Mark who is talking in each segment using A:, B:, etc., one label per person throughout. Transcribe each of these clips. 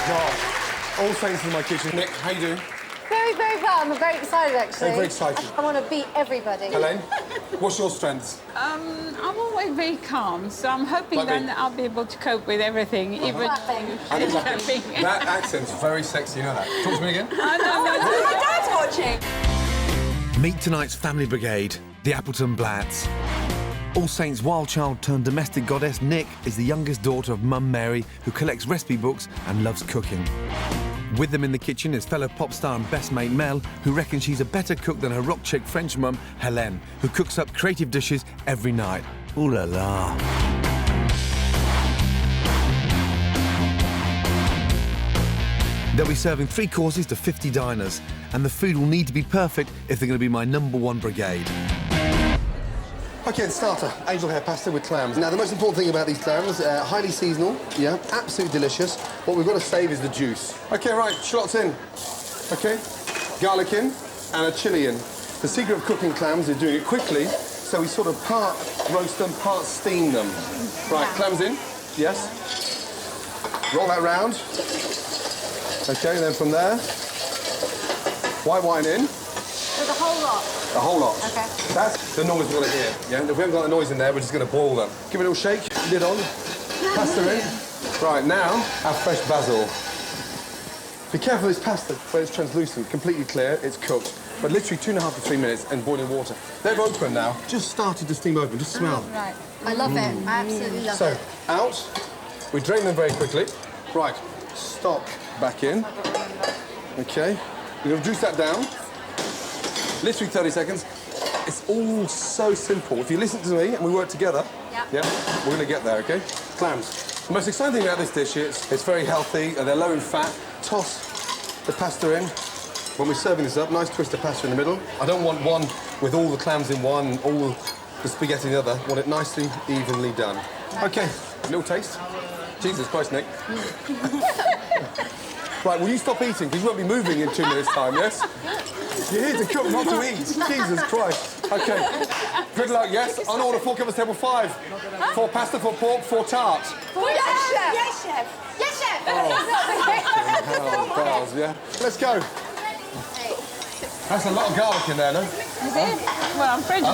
A: gosh. All Saints in my kitchen. Nick, how you doing?
B: Very, very well. I'm very excited, actually.
A: Very excited.
B: I want to beat everybody.
A: Helene, what's your strengths?
C: I'm always very calm, so I'm hoping
A: Like me.
C: then I'll be able to cope with everything, even...
A: That accent's very sexy, you know that. Talk to me again.
C: I know.
D: My dad's watching.
E: Meet tonight's family brigade, the Appleton Blats. All Saints' wild child turned domestic goddess, Nick, is the youngest daughter of Mum Mary, who collects recipe books and loves cooking. With them in the kitchen is fellow pop star and best mate Mel, who reckons she's a better cook than her rock chick French mum, Helene, who cooks up creative dishes every night. Ooh la la. They'll be serving 3 courses to 50 diners, and the food will need to be perfect if they're going to be my #1 brigade.
A: OK, the starter, angel hair pasta with clams. Now, the most important thing about these clams, highly seasonal, yeah, absolutely delicious. What we've got to save is the juice. OK, right, shallots in. OK, garlic in and a chilli in. The secret of cooking clams is doing it quickly, so we sort of part roast them, part steam them. Right, clams in, yes. Roll that round. OK, then from there, white wine in.
B: For the whole lot?
A: The whole lot.
B: OK.
A: That's the noise we're going to hear, yeah? If we haven't got the noise in there, we're just going to boil them. Give it a little shake, lid on, pasta in. Right, now, our fresh basil. Be careful of this pasta, when it's translucent, completely clear, it's cooked. But literally 2.5 to 3 minutes in boiling water. They're open now, just started to steam open, just smell.
B: Right. I love it. I absolutely love it.
A: So, out, we drain them very quickly. Right, stock back in. OK, we're going to juice that down. Literally 30 seconds. It's all so simple. If you listen to me and we work together, yeah, we're going to get there, OK? Clams. The most exciting thing about this dish is it's very healthy, and they're low in fat. Toss the pasta in. When we're serving this up, nice twist of pasta in the middle. I don't want one with all the clams in one, all the spaghetti in the other. I want it nicely, evenly done. OK, a little taste. Jesus Christ, Nick. Right, will you stop eating? Because you won't be moving in 2 minutes' time, yes? You're here to cook, not to eat. Jesus Christ. OK. Good luck, yes? On order, 4 covers, table 5. 4 pasta, 4 pork, 4 tart.
D: Yes, chef. Yes, chef.
B: Yes, chef!
A: Oh, bars, yeah. Let's go. That's a lot of garlic in there, no?
C: Well, I'm French.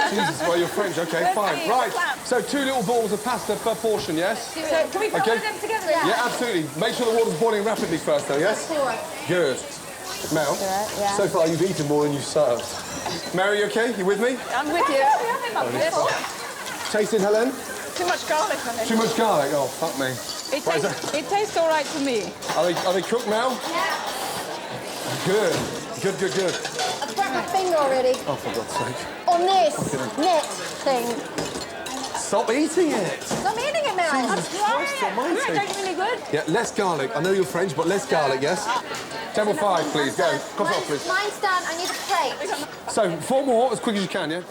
A: Jesus, well, you're French. OK, fine. Right, so 2 little balls of pasta per portion, yes?
D: So can we put all of them together?
A: Yeah, absolutely. Make sure the water's boiling rapidly first, though, yes? Good. Mel, so far you've eaten more than you've served. Mary, you OK? You with me?
C: I'm with you.
A: Tasting, Helene?
C: Too much garlic on it.
A: Too much garlic? Oh, fuck me.
C: It tastes all right to me.
A: Are they cooked now?
B: Yeah.
A: Good. Good.
B: I've cracked my finger already.
A: Oh, for God's sake.
B: On this net thing.
A: Stop eating it.
B: Stop eating it, Mel.
A: Jesus Christ almighty.
D: It's really good.
A: Yeah, less garlic. I know you're French, but less garlic, yes? Table 5, please. Go. Cough it off, please.
B: Mine's done. I need a plate.
A: So, 4 more as quick as you can, yeah?